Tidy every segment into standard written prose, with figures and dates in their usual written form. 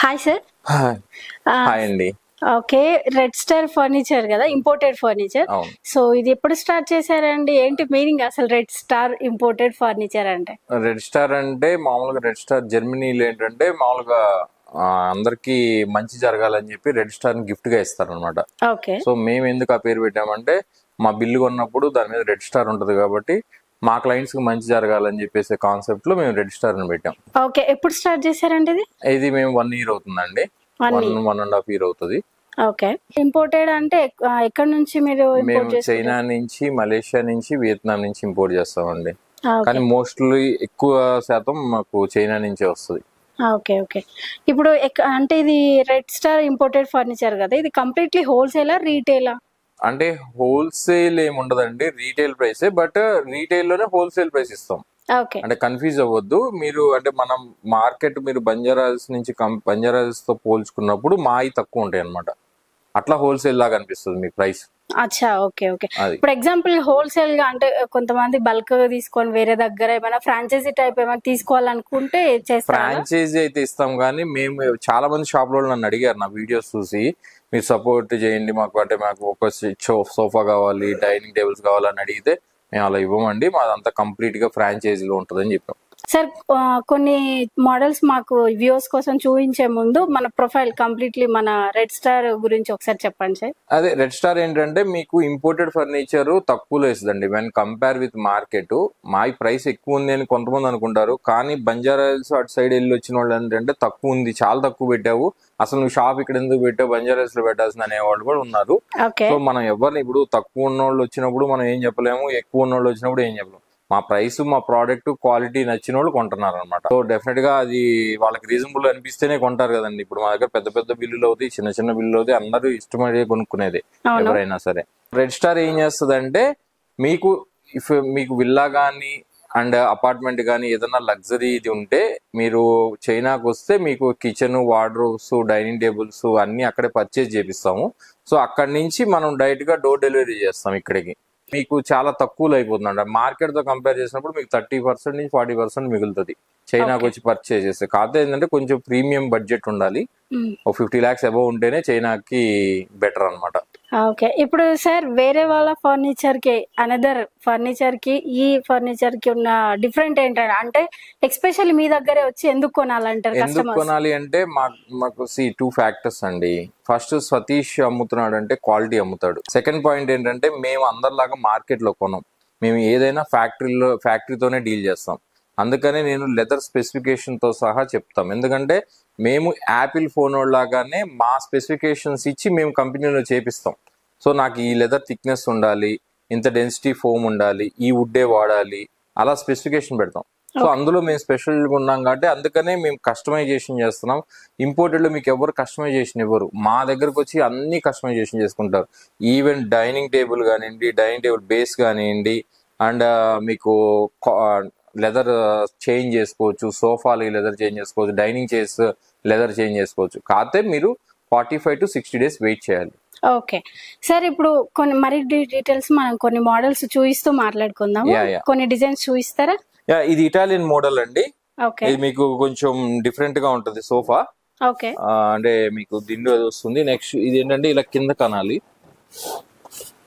Hi sir. Hi అండి. Okay, red star furniture కదా, imported furniture. అవును. సో ఇది ఎప్పుడు స్టార్ట్ చేశారండి? ఏంటి మీనింగ్ అసలు రెడ్ స్టార్ ఇంపోర్టెడ్ ఫర్నిచర్ అంటే? రెడ్ స్టార్ అంటే మామూలుగా రెడ్ స్టార్ జర్మనీలో ఏంటంటే మామూలుగా అందరికి మంచి జరగాలని చెప్పి రెడ్ స్టార్ ని గిఫ్ట్ గా ఇస్తారు అనమాట. ఓకే. సో మేము ఎందుకు ఆ పేరు పెట్టామంటే మా బిల్లు కొన్నప్పుడు దాని మీద రెడ్ స్టార్ ఉంటది కాబట్టి మా క్లయింట్స్ కి మంచి జరగాలని చెప్పేసి కాన్సెప్ట్ లో మేము రెడ్ స్టార్ ని పెట్టాం. ఓకే, ఎప్పుడు స్టార్ట్ చేశారండి ఇది? ఇది మేము 1 year అవుతుందండి. 1.5 year అవుతుంది. ఓకే. ఇంపోర్టెడ్ అంటే ఎక్కడి నుంచి మీరు మేము ఇంపోర్ట్ చేస్తారు? చైనా నుంచి, మలేషియా నుంచి, వియత్నాం నుంచి ఇంపోర్ట్ చేస్తామండి. ఓకే. కానీ మోస్ట్లీ ఎక్కువ శాతం మాకు చైనా నుంచే వస్తుంది. Okay okay. ఇప్పుడు అంటే ఇది రెడ్ స్టార్ ఇంపోర్టెడ్ ఫర్నిచర్ కదా, ఇది కంప్లీట్లీ హోల్సేలా రీటైలా? అంటే హోల్సేల్ ఏమి ఉండదండి, రీటైల్ ప్రైసే. బట్ రీటైల్ లోనే హోల్సేల్ ప్రైస్ ఇస్తాం. ఓకే. అంటే కన్ఫ్యూజ్ అవ్వద్దు మీరు. అంటే మనం మార్కెట్ మీరు బంజారాస్ నుంచి బంజారాస్ తో పోల్చుకున్నప్పుడు మాయి తక్కువ ఉంటాయి అనమాట. అట్లా హోల్సేల్ లాగా అనిపిస్తుంది మీ ప్రైస్. అచ్చా, ఓకే ఓకే. ఇప్పుడు ఎగ్జాంపుల్ హోల్సేల్ గా అంటే కొంతమంది బల్క్ గా తీసుకొని వేరే దగ్గర ఏమైనా ఫ్రాంచైజీ టైప్ ఏమైనా తీసుకోవాలనుకుంటే చేస్తారా? ఫ్రాంచైజీ అయితే ఇస్తాం, కానీ మేము చాలా మంది షాప్ లో నన్ను అడిగారు నా వీడియోస్ చూసి, మీరు సపోర్ట్ చేయండి మాకు, అంటే మాకు ఒక సోఫా కావాలి, డైనింగ్ టేబుల్స్ కావాలని అడిగితే మేము అలా ఇవ్వమండి, మాదంతా కంప్లీట్ గా ఫ్రాంచైజీలో ఉంటుందని చెప్పాం. సార్, కొన్ని మోడల్స్ మాకు వ్యూవర్స్ కోసం చూపించే ముందు మన ప్రొఫైల్ కంప్లీట్లీ మన రెడ్ స్టార్ గురించి ఒకసారి చెప్పండి సార్. అదే రెడ్ స్టార్ ఏంటంటే మీకు ఇంపోర్టెడ్ ఫర్నిచర్ తక్కువలో ఇస్తుందండి. వెన్ కంపేర్ విత్ మార్కెట్ మా ప్రైస్ ఎక్కువ ఉంది అని కొంతమంది అనుకుంటారు, కానీ బంజారాస్ అటు సైడ్ వెళ్ళి వచ్చిన వాళ్ళు ఏంటంటే తక్కువ ఉంది, చాలా తక్కువ పెట్టావు, అసలు నువ్వు షాప్ ఇక్కడ ఎందుకు పెట్టావు, బంజారాస్ లో పెట్టాల్సిన అనేవాళ్ళు కూడా ఉన్నారు. సో మనం ఎవరిని ఇప్పుడు తక్కువ ఉన్న వాళ్ళు వచ్చినప్పుడు మనం ఏం చెప్పలేము, ఎక్కువ ఉన్న వాళ్ళు వచ్చినప్పుడు ఏం చెప్పలేము. మా ప్రైస్, మా ప్రోడక్ట్ క్వాలిటీ నచ్చిన వాళ్ళు కొంటున్నారు అనమాట. సో డెఫినెట్ గా అది వాళ్ళకి రీజనబుల్ అనిపిస్తేనే కొంటారు కదండి. ఇప్పుడు మా దగ్గర పెద్ద పెద్ద బిల్లులు అవుతాయి, చిన్న చిన్న బిల్లులు అవుతాయి, అందరూ ఇష్టపడే కొనుక్కునేది ఎవరైనా సరే. రెడ్ స్టార్ ఏం చేస్తుంది అంటే మీకు మీకు విల్లా కానీ అండ్ అపార్ట్మెంట్ కానీ ఏదైనా లగ్జరీ ఇది ఉంటే మీరు చైనాకు వస్తే మీకు కిచెన్, వార్డ్రోబ్స్, డైనింగ్ టేబుల్స్ అన్ని అక్కడే పర్చేజ్ చేపిస్తాము. సో అక్కడి నుంచి మనం డైరెక్ట్ గా డోర్ డెలివరీ చేస్తాం ఇక్కడికి. మీకు చాలా తక్కువలో అయిపోతుంది. మార్కెట్ తో కంపేర్ చేసినప్పుడు మీకు 30% నుంచి 40% మిగులుతుంది చైనాకు వచ్చి పర్చేజ్ చేస్తే. కాకపోతే ఏంటంటే కొంచెం ప్రీమియం బడ్జెట్ ఉండాలి, ఒక 50 lakhs అబౌవ్ ఉంటేనే చైనాకి బెటర్ అనమాట. ఓకే. ఇప్పుడు సార్ వేరే వాళ్ళ ఫర్నిచర్ కి అనదర్ ఫర్నిచర్ కి ఈ ఫర్నిచర్ కి ఉన్న డిఫరెంట్ ఏంటంటే, అంటే ఎస్పెషల్లీ మీ దగ్గరే వచ్చి ఎందుకు కొనాలంటారు? ఎందుకు కొనాలి అంటే మాకు 2 factors అండి. ఫస్ట్, సతీష్ అమ్ముతున్నాడు అంటే క్వాలిటీ అమ్ముతాడు. సెకండ్ పాయింట్ ఏంటంటే మేము అందరిలాగా మార్కెట్ లో కొనం, మేము ఏదైనా ఫ్యాక్టరీతోనే డీల్ చేస్తాం. అందుకనే నేను లెదర్ స్పెసిఫికేషన్ తో సహా చెప్తాం. ఎందుకంటే మేము యాపిల్ ఫోన్ లాగానే మా స్పెసిఫికేషన్స్ ఇచ్చి మేము కంపెనీలో చేపిస్తాం. సో నాకు ఈ లెదర్ థిక్నెస్ ఉండాలి, ఇంత డెన్సిటీ ఫోమ్ ఉండాలి, ఈ వుడ్డే వాడాలి, అలా స్పెసిఫికేషన్ పెడతాం. సో అందులో మేము స్పెషల్గా ఉన్నాం కాబట్టి అందుకనే మేము కస్టమైజేషన్ చేస్తున్నాం. ఇంపోర్టెడ్ లో మీకు ఎవరు కస్టమైజేషన్ ఇవ్వరు, మా దగ్గరకు వచ్చి అన్ని కస్టమైజేషన్ చేసుకుంటారు. ఈవెన్ డైనింగ్ టేబుల్ కానివ్వండి, డైనింగ్ టేబుల్ బేస్ కానివ్వండి, అండ్ మీకు లెదర్ చేంజ్ చేసుకోవచ్చు, సోఫాలు లెదర్ చేంజ్ చేసుకోవచ్చు, డైనింగ్ చైర్స్ లెదర్ చేంజ్ చేసుకోవచ్చు. కాకపోతే మీరు 45 to 60 days వెయిట్ చేయాలి. ఓకే సార్, ఇప్పుడు కొన్ని మరి డీటెయిల్స్ మనం కొన్ని మోడల్స్ చూపిస్తూ మాట్లాడుకుందాం. కొన్ని డిజైన్స్ చూపిస్తారా? ఇది ఇటాలియన్ మోడల్ అండి. ఇది మీకు కొంచెం డిఫరెంట్ గా ఉంటది సోఫా. ఓకే. అంటే మీకు దిండు అది వస్తుంది. నెక్స్ట్ ఇది ఏంటంటే ఇలా కింద కనాలి.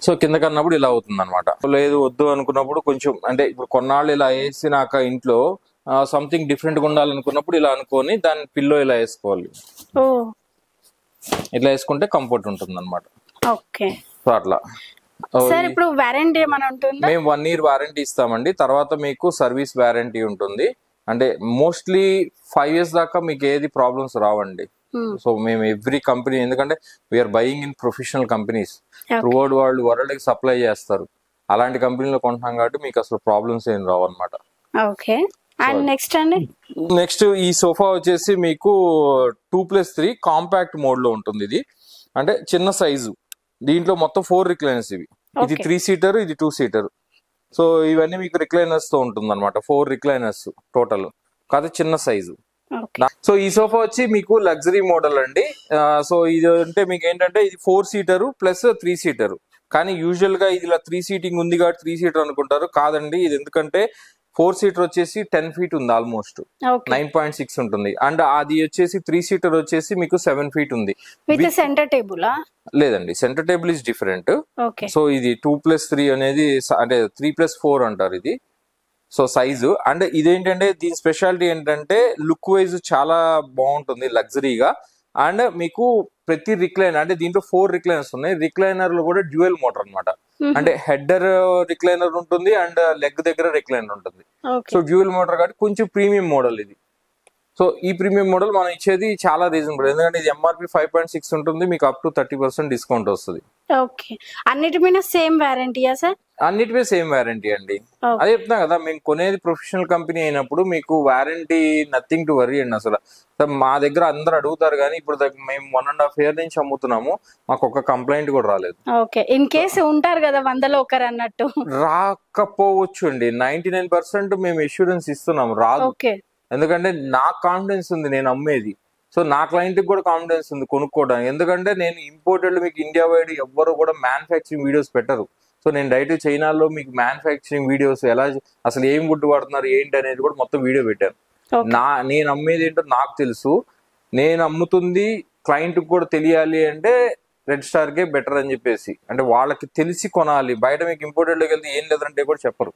సో కింద కన్నప్పుడు ఇలా అవుతుంది అనమాట. లేదు వద్దు అనుకున్నప్పుడు కొంచెం అంటే ఇప్పుడు కొన్నాళ్ళు ఇలా వేసినాక ఇంట్లో సంథింగ్ డిఫరెంట్ గా ఉండాలనుకున్నప్పుడు ఇలా అనుకొని దాని పిల్లో ఇలా వేసుకోవాలి. ఇట్లా వేసుకుంటే కంఫర్ట్ ఉంటుంది అనమాట. ఓకే. సో అట్లా. సార్, ఇప్పుడు వారంటీ ఏమైనా ఉంటుందా? మేము 1 year వారంటీ ఇస్తామండి. తర్వాత మీకు సర్వీస్ వారంటీ ఉంటుంది. అంటే మోస్ట్లీ 5 years దాకా మీకు ఏది ప్రాబ్లమ్స్ రావండి. సో మేము ఎవ్రీ కంపెనీ, ఎందుకంటే we are buying in professional companies, throughout world కి సప్లై చేస్తారు. అలాంటి కంపెనీలో కొంటున్నాం కాబట్టి మీకు అసలు ప్రాబ్లమ్స్ ఏం రావు అనమాట. ఓకే. అండ్ నెక్స్ట్ అండి, నెక్స్ట్ ఈ సోఫా వచ్చేసి మీకు 2+3 కాంపాక్ట్ మోడ్ లో ఉంటుంది. ఇది అంటే చిన్న సైజు, దీంట్లో మొత్తం 4 రిక్లైనర్స్. ఇది 3 seater, ఇది 2 seater. సో ఇవన్నీ మీకు రిక్లైనర్స్ తో ఉంటుంది అనమాట. 4 రిక్లైనర్స్ టోటల్, కాదు చిన్న సైజు. సో ఈ సోఫా వచ్చి మీకు లగ్జరీ మోడల్ అండి. సో ఇది అంటే మీకు ఏంటంటే ఇది 4 seater ప్లస్ 3 seater. కానీ యూజువల్ గా ఇది ఇలా 3 seating ఉంది కాబట్టి 3 seater అనుకుంటారు. కాదండి, ఇది ఎందుకంటే 4 సీటర్ వచ్చేసి 10 ఫీట్ ఉంది ఆల్మోస్ట్, ఓకే 9.6 ఉంటుంది. అండ్ అది వచ్చేసి 3 సీటర్ వచ్చేసి మీకు 7 ఫీట్ ఉంది. విత్ సెంటర్ టేబులా? లేదండి, center table is different. Okay so ఇది 2+3 అనేది అంటే 3+4 అంటారు ఇది. సో సైజు అండ్ ఇదేంటంటే దీని స్పెషాలిటీ ఏంటంటే లుక్ వైజ్ చాలా బాగుంటుంది, లగ్జరీగా. అండ్ మీకు ప్రతి రిక్లైనర్ అంటే దీంట్లో 4 రిక్లైనర్స్ ఉన్నాయి. రిక్లైనర్ లో కూడా డ్యూయల్ మోటార్ అన్నమాట. అంటే హెడర్ రిక్లైనర్ ఉంటుంది అండ్ లెగ్ దగ్గర రిక్లైనర్ ఉంటుంది. ఓకే సో డ్యూయల్ మోటార్ కాబట్టి కొంచెం ప్రీమియం మోడల్ ఇది. సో ఈ ప్రీమియం మోడల్ మనం ఇచ్చేది చాలా రీజనబుల్, ఎందుకంటే ఇది ఎంఆర్పి 5.6 ఉంటుంది, మీకు అప్ టు 30% డిస్కౌంట్ వస్తుంది. ఓకే అన్నిటి మీద సేమ్ వారంటీయా సార్? అన్నిటిపై సేమ్ వారంటీ అండి. అదే చెప్తున్నా కదా, మేము కొనేది ప్రొఫెషనల్ కంపెనీ అయినప్పుడు మీకు వారంటీ నథింగ్ టు వరీ అండి. అసలు మా దగ్గర అందరు అడుగుతారు కానీ ఇప్పుడు మేము 1.5 year నుంచి అమ్ముతున్నాము, మాకు ఒక కంప్లైంట్ కూడా రాలేదు. ఓకే ఇన్ కేసు ఉంటారు కదా 100లో ఒకరు అన్నట్టు. రాకపోవచ్చు అండి, 99% మేము ఇన్సూరెన్స్ ఇస్తున్నాము, రాదు. ఓకే ఎందుకంటే నాకు కాన్ఫిడెన్స్ ఉంది నేను అమ్మేది. సో నా క్లయింట్ కి కూడా కాన్ఫిడెన్స్ ఉంది కొనుక్కోవడానికి, ఎందుకంటే నేను ఇంపోర్టెడ్ మీకు ఇండియా వైడ్ ఎవ్వరు కూడా మ్యానుఫ్యాక్చరింగ్ వీడియోస్ పెట్టరు. సో నేను డైరెక్ట్ చైనాలో మీకు మ్యానుఫ్యాక్చరింగ్ వీడియోస్ ఎలా అసలు ఏం గుడ్డు వాడుతున్నారు ఏంటి అనేది కూడా మొత్తం వీడియో పెట్టాను. నేను అమ్మేది ఏంటో నాకు తెలుసు, నేను అమ్ముతుంది క్లయింట్ కూడా తెలియాలి అంటే రెడ్ స్టార్ కే బెటర్ అని చెప్పేసి, అంటే వాళ్ళకి తెలిసి కొనాలి. బయట మీకు ఇంపోర్టెడ్ లోకి వెళ్తే ఏం లేదంటే కూడా చెప్పరు.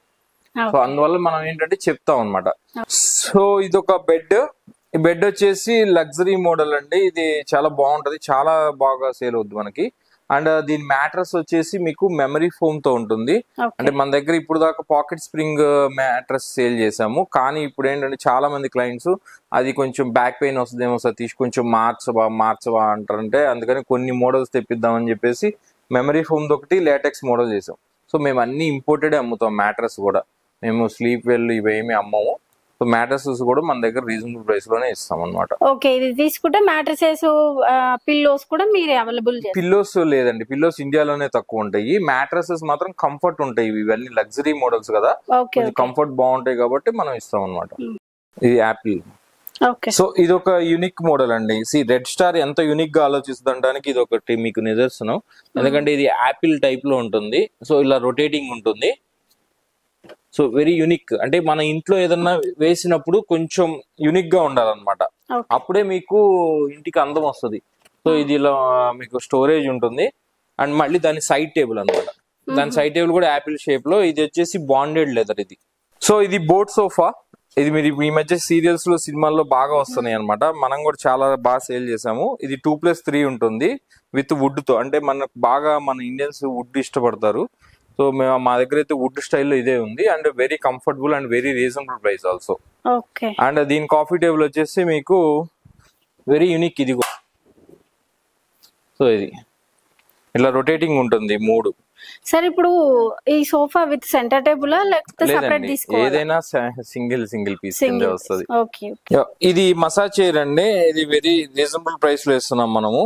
సో అందువల్ల మనం ఏంటంటే చెప్తాం అనమాట. సో ఇది ఒక బెడ్, ఈ బెడ్ వచ్చేసి లగ్జరీ మోడల్ అండి. ఇది చాలా బాగుంటది, చాలా బాగా సేల్ అవుద్ది మనకి. అండ్ దీని మ్యాట్రస్ వచ్చేసి మీకు మెమరీ ఫోమ్ తో ఉంటుంది. అంటే మన దగ్గర ఇప్పుడు దాకా పాకెట్ స్ప్రింగ్ మ్యాట్రస్ సేల్ చేసాము, కానీ ఇప్పుడు ఏంటంటే చాలా మంది క్లయింట్స్ అది కొంచెం బ్యాక్ పెయిన్ వస్తుందేమో సార్ తీసి కొంచెం మార్చవా అంటారంటే, అందుకని కొన్ని మోడల్స్ తెప్పిద్దామని చెప్పేసి మెమరీ ఫోమ్ ఒకటి లేటెక్స్ మోడల్ చేసాం. సో మేము అన్ని ఇంపోర్టెడ్ అమ్ముతాం, మ్యాట్రస్ కూడా మేము స్లీప్ వెల్ ఇవేమి అమ్మము. సో మ్యాట్రసెస్ కూడా మన దగ్గర రీజనబుల్ ప్రైస్ లోనే ఇస్తాం అనమాట. ఓకే ఇది తీసుకుంటే మ్యాట్రసెస్ పిల్లోస్ కూడా మీరు అవైలబుల్ చేస్తారు? పిల్లోస్ లేదండి, పిల్లోస్ ఇండియాలోనే తక్కువ ఉంటాయి. మ్యాట్రసెస్ మాత్రం కంఫర్ట్ ఉంటాయి, ఇవన్నీ లగ్జరీ మోడల్స్ కదా, కంఫర్ట్ బాగుంటాయి కాబట్టి మనం ఇస్తాం అనమాట. ఇది యాపిల్. సో ఇది ఒక యూనిక్ మోడల్ అండి. రెడ్ స్టార్ ఎంత యూనిక్ గా ఆలోచిస్తుండడానికి ఇది ఒకటి మీకు నిదర్శనం, ఎందుకంటే ఇది యాపిల్ టైప్ లో ఉంటుంది. సో ఇలా రొటేటింగ్ ఉంటుంది. సో వెరీ యూనిక్, అంటే మన ఇంట్లో ఏదన్నా వేసినప్పుడు కొంచెం యూనిక్ గా ఉండాలన్నమాట, అప్పుడే మీకు ఇంటికి అందం వస్తుంది. సో ఇది ఇలా మీకు స్టోరేజ్ ఉంటుంది అండ్ మళ్ళీ దాని సైడ్ టేబుల్ అనమాట. దాని సైడ్ టేబుల్ కూడా యాపిల్ షేప్ లో, ఇది వచ్చేసి బాండెడ్ లెదర్ ఇది. సో ఇది బోట్ సోఫా, ఇది మీరు ఈ మధ్య సీరియల్స్ లో సినిమాల్లో బాగా వస్తున్నాయి అనమాట, మనం కూడా చాలా బాగా సేల్ చేసాము. ఇది 2+3 ఉంటుంది విత్ వుడ్ తో, అంటే మనకు బాగా మన ఇండియన్స్ వుడ్ ఇష్టపడతారు. సో మేము మా దగ్గర అయితే వుడ్ స్టైల్లో ఇదే ఉంది and very comfortable and very reasonable price also. And దీని కాఫీ టేబుల్ వచ్చేసి మీకు వెరీ యూనిక్ ఇది. సో ఇది ఇట్లా రొటేటింగ్ ఉంటుంది 3. సార్ ఇప్పుడు ఈ సోఫా విత్ సెంటర్ టేబుల్ లేకపోతే సెపరేట్ తీసుకోవాలా? ఏదైనా సింగిల్ పీస్ కింద వస్తుంది. ఓకే ఇది మసాజ్ చైర్ అండి, ఇది వెరీ రీజనబుల్ ప్రైస్ లో ఇస్తున్నాం మనము.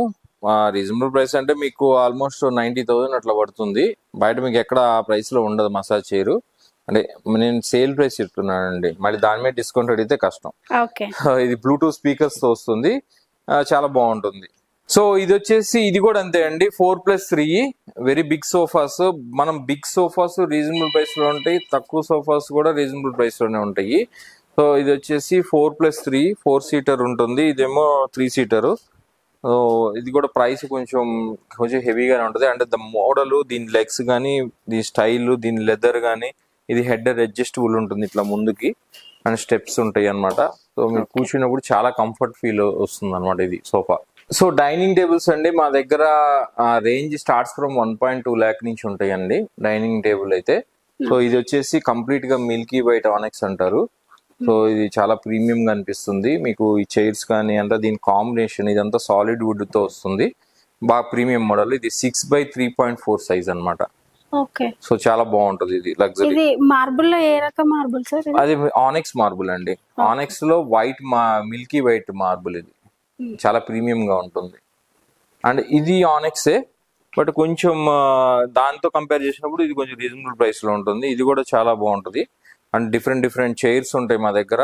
రీజనబుల్ ప్రైస్ అంటే మీకు ఆల్మోస్ట్ 90,000 అట్లా పడుతుంది, బయట మీకు ఎక్కడ ఆ ప్రైస్ లో ఉండదు మసాజ్ చైర్. అంటే నేను సేల్ ప్రైస్ చెప్తున్నానండి, మళ్ళీ దాని మీద డిస్కౌంట్ అడిగితే కష్టం. ఇది బ్లూటూత్ స్పీకర్స్ తో వస్తుంది, చాలా బాగుంటుంది. సో ఇది వచ్చేసి ఇది కూడా అంతే అండి, 4+3 వెరీ బిగ్ సోఫాస్. మనం బిగ్ సోఫాస్ రీజనబుల్ ప్రైస్ లో ఉంటాయి, తక్కువ సోఫాస్ కూడా రీజనబుల్ ప్రైస్ లోనే ఉంటాయి. సో ఇది వచ్చేసి 4+3 4 సీటర్ ఉంటుంది, ఇదేమో 3 సీటర్. సో ఇది కూడా ప్రైస్ కొంచెం హెవీగానే ఉంటుంది. అంటే ద మోడల్, దీని లెగ్స్ కానీ, దీని స్టైల్, దీని లెదర్ కానీ, ఇది హెడర్ అడ్జస్టబుల్ ఉంటుంది ఇట్లా ముందుకి అండ్ స్టెప్స్ ఉంటాయి అనమాట. సో మీరు కూర్చున్నప్పుడు చాలా కంఫర్ట్ ఫీల్ వస్తుంది అనమాట ఇది సోఫా. సో డైనింగ్ టేబుల్స్ అండి మా దగ్గర రేంజ్ స్టార్ట్స్ ఫ్రమ్ 1.2 lakh నుంచి ఉంటాయండి డైనింగ్ టేబుల్ అయితే. సో ఇది వచ్చేసి కంప్లీట్ గా మిల్కీ వైట్ ఆనెక్స్ అంటారు. సో ఇది చాలా ప్రీమియం గా అనిపిస్తుంది మీకు. ఈ చైర్స్ కానీ అంతా దీని కాంబినేషన్ ఇదంతా సాలిడ్ వుడ్ తో వస్తుంది, బాగా ప్రీమియం మోడల్. ఇది 6x3.4 సైజ్ అనమాట. సో చాలా బాగుంటది ఇది లగ్జరీ. ఇది మార్బుల్ లో ఏ రకం మార్బుల్ సార్? అది ఆనెక్స్ మార్బుల్ అండి, ఆనెక్స్ లో వైట్ మిల్కీ వైట్ మార్బుల్. ఇది చాలా ప్రీమియం గా ఉంటుంది అండ్ ఇది ఆనెక్సే, బట్ కొంచెం దాంతో కంపేర్ చేసినప్పుడు ఇది కొంచెం రీజనబుల్ ప్రైస్ లో ఉంటుంది. ఇది కూడా చాలా బాగుంటది అండ్ డిఫరెంట్ చైర్స్ ఉంటాయి మా దగ్గర.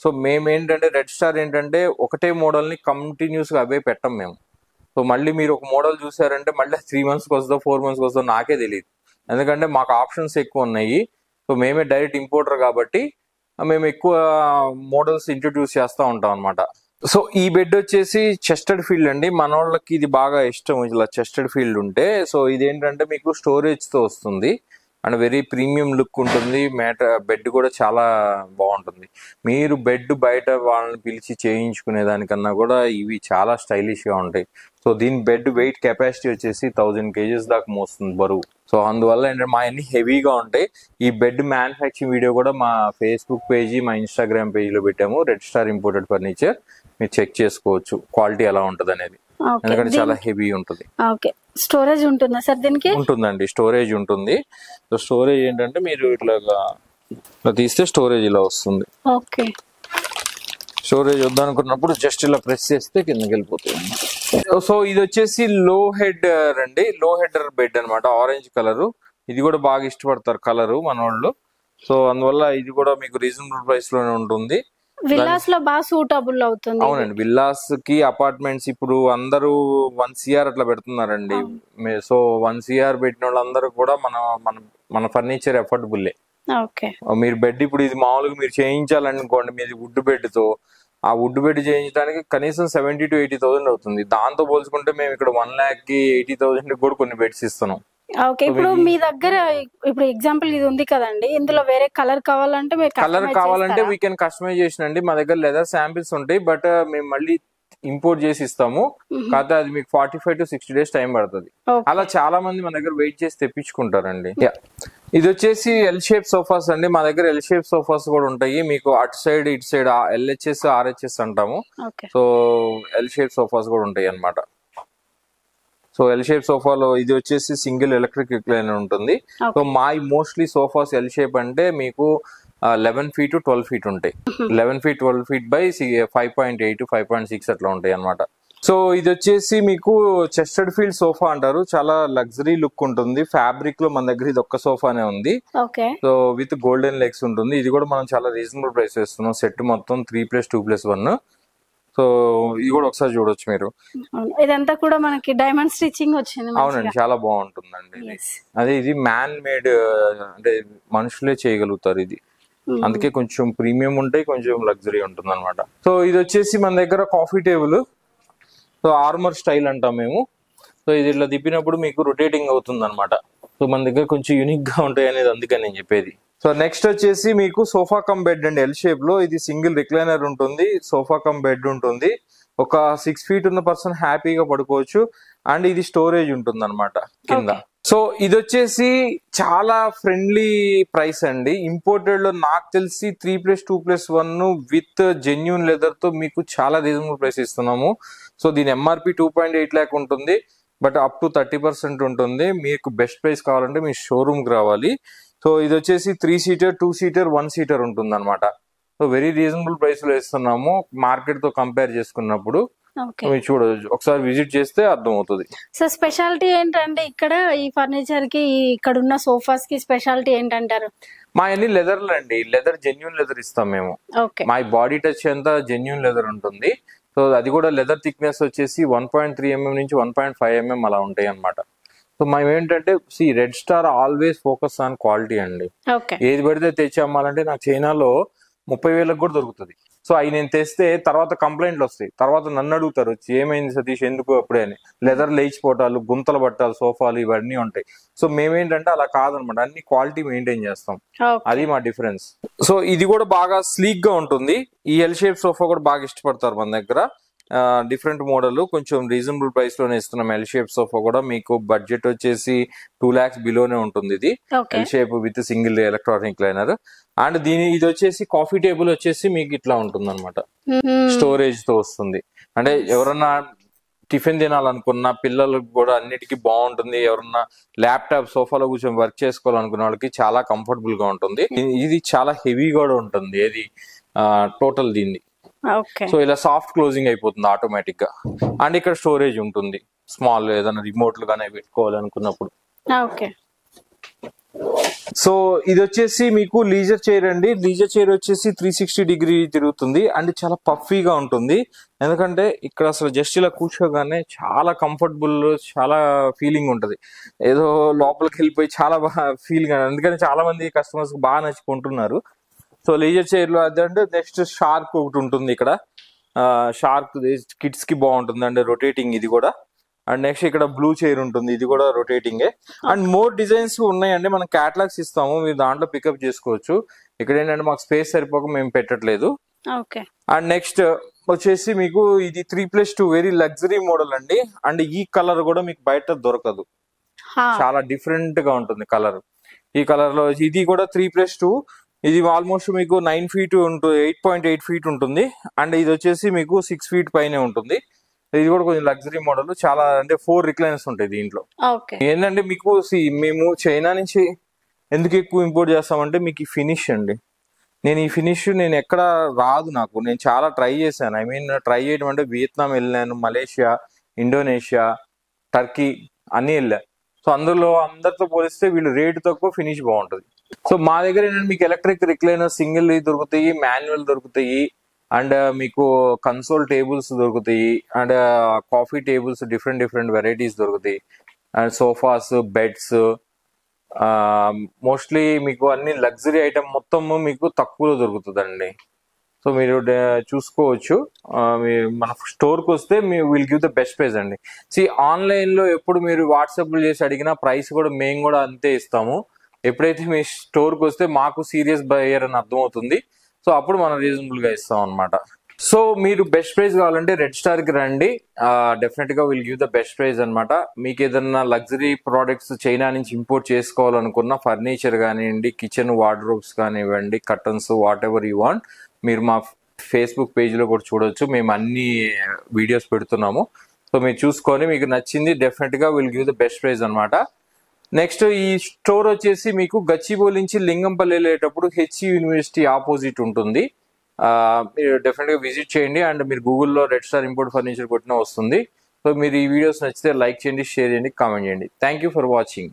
సో మేము ఏంటంటే రెడ్ స్టార్ ఏంటంటే ఒకటే మోడల్ ని కంటిన్యూస్ గా అవే పెట్టం మేము. సో మళ్ళీ మీరు ఒక మోడల్ చూసారంటే మళ్ళీ 3 monthsకి వస్తుందో 4 monthsకి వస్తుందో నాకే తెలియదు, ఎందుకంటే మాకు ఆప్షన్స్ ఎక్కువ ఉన్నాయి. సో మేమే డైరెక్ట్ ఇంపోర్టర్ కాబట్టి మేము ఎక్కువ మోడల్స్ ఇంట్రడ్యూస్ చేస్తూ ఉంటాం అనమాట. సో ఈ బెడ్ వచ్చేసి చెస్టెడ్ ఫీల్డ్ అండి. మన వాళ్ళకి ఇది బాగా ఇష్టం, ఇలా చెస్టెడ్ ఫీల్డ్ ఉంటే. సో ఇదేంటంటే మీకు స్టోరేజ్ తో వస్తుంది అండ్ వెరీ ప్రీమియం లుక్ ఉంటుంది. బెడ్ కూడా చాలా బాగుంటుంది. మీరు బెడ్ బయట వాళ్ళని పిలిచి చేయించుకునే దానికన్నా కూడా ఇవి చాలా స్టైలిష్ గా ఉంటాయి. సో దీని బెడ్ వెయిట్ కెపాసిటీ వచ్చేసి 1000 kgs దాకా మోస్తుంది బరువు. సో అందువల్ల ఏంటంటే మా అన్ని హెవీగా ఉంటాయి. ఈ బెడ్ మ్యానుఫ్యాక్చరింగ్ వీడియో కూడా మా ఫేస్బుక్ పేజీ, మా ఇన్స్టాగ్రామ్ పేజీలో పెట్టాము, రెడ్ స్టార్ ఇంపోర్టెడ్ ఫర్నిచర్. మీరు చెక్ చేసుకోవచ్చు క్వాలిటీ ఎలా ఉంటుంది అనేది, ఎందుకంటే చాలా హెవీ ఉంటుంది. స్టోరేజ్ ఉంటుందా సార్ దీనికి? ఉంటుందండి, స్టోరేజ్ ఉంటుంది. సో స్టోరేజ్ ఏంటంటే మీరు ఇట్లా తీస్తే స్టోరేజ్ ఇలా వస్తుంది. ఓకే, స్టోరేజ్ వద్దనుకున్నప్పుడు జస్ట్ ఇలా ప్రెస్ చేస్తే కిందకి వెళ్ళిపోతుంది. సో ఇది వచ్చేసి లో హెడర్ అండి, లో హెడర్ బెడ్ అనమాట, ఆరెంజ్ కలర్. ఇది కూడా బాగా ఇష్టపడతారు కలర్ మన వాళ్ళు. సో అందువల్ల ఇది కూడా మీకు రీజనబుల్ ప్రైస్ లోనే ఉంటుంది. విల్లాస్ లో బాగా సూటబుల్ అవుతుంది. అవునండి, విల్లాస్ కి అపార్ట్మెంట్స్ ఇప్పుడు అందరూ 1 CR అట్లా పెడుతున్నారండి. సో 1 CR పెట్టిన వాళ్ళందరూ కూడా మన ఫర్నిచర్ అఫోర్డబుల్. మీరు బెడ్ ఇప్పుడు ఇది మామూలుగా మీరు చేయించాలనుకోండి, మీది వుడ్ బెడ్ తో, ఆ వుడ్ బెడ్ చేయించడానికి కనీసం 70,000 to 80,000 అవుతుంది. దాంతో పోల్చుకుంటే మేము ఇక్కడ 1,80,000 కూడా కొన్ని బెడ్స్ ఇస్తున్నాం. ఓకే, ఇప్పుడు మీ దగ్గర ఇప్పుడు ఎగ్జాంపుల్ ఇది ఉంది కదండి, ఇందులో వేరే కలర్ కావాలంటే వీ కెన్ కస్టమైజేషన్ అండి. మా దగ్గర లెదర్ శాంపిల్స్ ఉంటాయి, బట్ మేము మళ్ళీ ఇంపోర్ట్ చేసి ఇస్తాము. కాకపోతే అది మీకు 45 to 60 days టైం పడుతుంది. అలా చాలా మంది మన దగ్గర వెయిట్ చేసి తెప్పించుకుంటారండి. ఇది వచ్చేసి ఎల్ షేప్ సోఫాస్ అండి. మా దగ్గర ఎల్ షేప్ సోఫాస్ కూడా ఉంటాయి. మీకు అటు సైడ్ ఇటు సైడ్ LHS RHS అంటాము. సో ఎల్ షేప్ సోఫాస్ కూడా ఉంటాయి అన్నమాట. సో ఎల్ షేప్ సోఫాలో ఇది వచ్చేసి సింగిల్ ఎలక్ట్రిక్ రిక్లైనర్ ఉంటుంది. So mostly sofas L shape అంటే మీకు 11 feet to 12 feet ఉంటాయి. 11 feet 12 feet by 5.8 to 5.6 అట్లా ఉంటాయి అనమాట. సో ఇది వచ్చేసి మీకు చెస్టెడ్ ఫీల్డ్ సోఫా అంటారు. చాలా లగ్జరీ లుక్ ఉంటుంది. ఫ్యాబ్రిక్ లో మన దగ్గర ఇది ఒక్క సోఫానే ఉంది. సో విత్ గోల్డెన్ లెగ్స్ ఉంటుంది. ఇది కూడా మనం చాలా రీజనబుల్ ప్రైస్ ఇస్తున్నాం. సెట్ మొత్తం 3+2+1. సో ఇది కూడా ఒకసారి చూడొచ్చు మీరు. ఇదంతా కూడా మనకి డైమండ్ స్టిచ్చింగ్ వచ్చింది. అవునండి, చాలా బాగుంటుందండి. అదే ఇది మ్యాన్ మేడ్, అంటే మనుషులే చేయగలుగుతారు ఇది. అందుకే కొంచెం ప్రీమియం ఉంటాయి, కొంచెం లగ్జరీ ఉంటుంది అనమాట. సో ఇది వచ్చేసి మన దగ్గర coffee table. So armour style అంటాం మేము. సో ఇది ఇట్లా తిప్పినప్పుడు మీకు రొటేటింగ్ అవుతుంది అనమాట. సో మన దగ్గర కొంచెం యూనిక్ గా ఉంటాయి అనేది అందుకని నేను చెప్పేది. సో నెక్స్ట్ వచ్చేసి మీకు సోఫా కమ్ బెడ్ అండి, ఎల్ షేప్ లో. ఇది సింగిల్ రిక్లైనర్ ఉంటుంది, సోఫా కమ్ బెడ్ ఉంటుంది. ఒక 6 feet ఉన్న పర్సన్ హ్యాపీగా పడుకోవచ్చు. అండ్ ఇది స్టోరేజ్ ఉంటుంది అనమాట కింద. సో ఇది వచ్చేసి చాలా ఫ్రెండ్లీ ప్రైస్ అండి. ఇంపోర్టెడ్ లో నాకు తెలిసి 3+2+1 విత్ జెన్యూన్ లెదర్ తో మీకు చాలా రీజనబుల్ ప్రైస్ ఇస్తున్నాము. సో దీని MRP 2.8 lakh ఉంటుంది, బట్ అప్ టు 30% ఉంటుంది. మీకు బెస్ట్ ప్రైస్ కావాలంటే మీ షోరూమ్ కి రావాలి. సో ఇది వచ్చేసి 3 seater 2 seater 1 seater ఉంటుంది అనమాట. సో వెరీ రీజనబుల్ ప్రైస్ లో ఇస్తున్నాము మార్కెట్ తో కంపేర్ చేసుకున్నప్పుడు. మీరు చూడవచ్చు, ఒకసారి విజిట్ చేస్తే అర్థం అవుతుంది. సో స్పెషాలిటీ ఏంటంటే ఇక్కడ ఈ ఫర్నిచర్ కి, ఇక్కడ ఉన్న సోఫాస్ కి స్పెషాలిటీ ఏంటంటారు? మా అన్ని లెదర్ అండి, లెదర్ జెన్యూన్ లెదర్ ఇస్తాం మేము. మా బాడీ టచ్ అంతా జెన్యూన్ లెదర్ ఉంటుంది. సో అది కూడా లెదర్ థిక్నెస్ వచ్చేసి 1.3 mm నుంచి 1.5 mm అలా ఉంటాయి అనమాట. సో మేము ఏంటంటే red star always focus on quality అండి. ఏది పడితే తెచ్చి అమ్మాలంటే నాకు చైనాలో 30,000 కూడా దొరుకుతుంది. సో అవి నేను తెస్తే తర్వాత కంప్లైంట్లు వస్తాయి. తర్వాత నన్ను అడుగుతారు వచ్చి, ఏమైంది సతీష్ ఎందుకు అప్పుడే అని. లెదర్ లేచిపోవటాలు, గుంతలు పట్టాలు, సోఫాలు ఇవన్నీ ఉంటాయి. సో మేమేంటంటే అలా కాదనమాట, అన్ని క్వాలిటీ మెయింటైన్ చేస్తాం. అది మా డిఫరెన్స్. సో ఇది కూడా బాగా స్లీక్ గా ఉంటుంది. ఈ ఎల్ షేప్ సోఫా కూడా బాగా ఇష్టపడతారు మన దగ్గర. డిఫరెంట్ మోడల్, కొంచెం రీజనబుల్ ప్రైస్ లోనే ఇస్తున్నాం. ఎల్ షేప్ సోఫా కూడా మీకు బడ్జెట్ వచ్చేసి 2 lakhs బిలోనే ఉంటుంది. ఇది L shape with single electronic liner. And ఇది వచ్చేసి కాఫీ టేబుల్ వచ్చేసి మీకు ఇట్లా ఉంటుంది అనమాట, స్టోరేజ్ తో వస్తుంది. అంటే ఎవరన్నా టిఫిన్ తినాలనుకున్న పిల్లలకు కూడా అన్నిటికీ బాగుంటుంది. ఎవరన్నా ల్యాప్టాప్ సోఫాలో కూర్చొని వర్క్ చేసుకోవాలనుకున్న వాళ్ళకి చాలా కంఫర్టబుల్ గా ఉంటుంది. ఇది చాలా హెవీ కూడా ఉంటుంది. ఏది టోటల్ దీన్ని. సో ఇలా సాఫ్ట్ క్లోజింగ్ అయిపోతుంది ఆటోమేటిక్ గా. అండ్ ఇక్కడ స్టోరేజ్ ఉంటుంది, స్మాల్ ఏదైనా రిమోట్లు గానే పెట్టుకోవాలనుకున్నప్పుడు. సో ఇది వచ్చేసి మీకు లీజర్ చైర్ అండి. లీజర్ చైర్ వచ్చేసి 360 degree తిరుగుతుంది అండ్ చాలా పఫీగా ఉంటుంది. ఎందుకంటే ఇక్కడ అసలు జస్ట్ ఇలా కూర్చోగానే చాలా కంఫర్టబుల్, చాలా ఫీలింగ్ ఉంటది. ఏదో లోపలికి వెళ్ళిపోయి చాలా బాగా ఫీలింగ్. అందుకని చాలా మంది కస్టమర్స్ బాగా నచ్చుకుంటున్నారు. సో లీజర్ చైర్ లో అదంటే నెక్స్ట్ షార్క్ ఒకటి ఉంటుంది ఇక్కడ. షార్క్ కిడ్స్ కి బాగుంటుంది అండి, రొటేటింగ్ ఇది కూడా. అండ్ నెక్స్ట్ ఇక్కడ బ్లూ చైర్ ఉంటుంది, ఇది కూడా రొటేటింగే. అండ్ మోర్ డిజైన్స్ ఉన్నాయండి, మనం క్యాటలాగ్స్ ఇస్తాము, మీరు దాంట్లో పికప్ చేసుకోవచ్చు. ఇక్కడ ఏంటంటే మాకు స్పేస్ సరిపోక మేము పెట్టట్లేదు. అండ్ నెక్స్ట్ వచ్చేసి మీకు ఇది 3+2 వెరీ లగ్జరీ మోడల్ అండి. అండ్ ఈ కలర్ కూడా మీకు బయట దొరకదు, చాలా డిఫరెంట్ గా ఉంటుంది కలర్. ఈ కలర్ లో ఇది కూడా 3+2, ఇది ఆల్మోస్ట్ మీకు 9 feet ఉంటుంది, 8.8 feet ఉంటుంది. అండ్ ఇది వచ్చేసి మీకు 6 feet పైనే ఉంటుంది. ఇది కూడా కొంచెం లగ్జరీ మోడల్, చాలా అంటే 4 recliners ఉంటాయి దీంట్లో. ఏంటంటే మీకు మేము చైనా నుంచి ఎందుకు ఎక్కువ ఇంపోర్ట్ చేస్తామంటే మీకు ఈ ఫినిష్ అండి. ఈ ఫినిష్ నేను ఎక్కడ రాదు నాకు, నేను చాలా ట్రై చేశాను. ఐ మీన్ ట్రై చేయడం అంటే వియత్నాం వెళ్ళాను, మలేషియా, ఇండోనేషియా, టర్కీ అన్ని వెళ్ళా. సో అందులో అందరితో పోలిస్తే వీళ్ళు రేటు తక్కువ, ఫినిష్ బాగుంటుంది. సో మా దగ్గర ఏంటంటే మీకు ఎలక్ట్రిక్ రిక్లైనర్ సింగిల్ దొరుకుతాయి, మాన్యువల్ దొరుకుతాయి, అండ్ మీకు కన్సోల్ టేబుల్స్ దొరుకుతాయి, and coffee tables different varieties దొరుకుతాయి, అండ్ సోఫాస్, బెడ్స్, మోస్ట్లీ మీకు అన్ని లగ్జరీ ఐటమ్ మొత్తం మీకు తక్కువలో దొరుకుతుందండి. సో మీరు చూసుకోవచ్చు. మన స్టోర్కి వస్తే will give the best price అండి. ఆన్లైన్ లో ఎప్పుడు మీరు వాట్సాప్ చేసి అడిగినా ప్రైస్ కూడా మేము కూడా అంతే ఇస్తాము. ఎప్పుడైతే మీ స్టోర్కి వస్తే మాకు సీరియస్ బయర్ అని అర్థమవుతుంది, సో అప్పుడు మనం రీజనబుల్ గా ఇస్తాం అనమాట. సో మీరు బెస్ట్ ప్రైస్ కావాలంటే రెడ్ స్టార్ కి రండి, డెఫినెట్ గా will give the best price అనమాట. మీకు ఏదన్నా లగ్జరీ ప్రోడక్ట్స్ చైనా నుంచి ఇంపోర్ట్ చేసుకోవాలనుకున్న ఫర్నిచర్ కానివ్వండి, కిచెన్ వార్డ్రోబ్స్ కానివ్వండి, curtains, what ever you want, మీరు మా ఫేస్బుక్ పేజ్ లో కూడా చూడొచ్చు, మేము అన్ని వీడియోస్ పెడుతున్నాము. సో మీరు చూసుకొని మీకు నచ్చింది డెఫినెట్ గా will give the best price అనమాట. నెక్స్ట్ ఈ స్టోర్ వచ్చేసి మీకు గచ్చిబౌలి నుంచి లింగంపల్లి వెళ్ళేటప్పుడు యూనివర్సిటీ ఆపోజిట్ ఉంటుంది. మీరు డెఫినెట్ గా విజిట్ చేయండి. అండ్ మీరు గూగుల్లో రెడ్ స్టార్ ఇంపోర్ట్ ఫర్నిచర్ కొట్టినా వస్తుంది. సో మీరు ఈ వీడియోస్ నచ్చితే లైక్ చేయండి, షేర్ చేయండి, కామెంట్ చేయండి. Thank you for watching.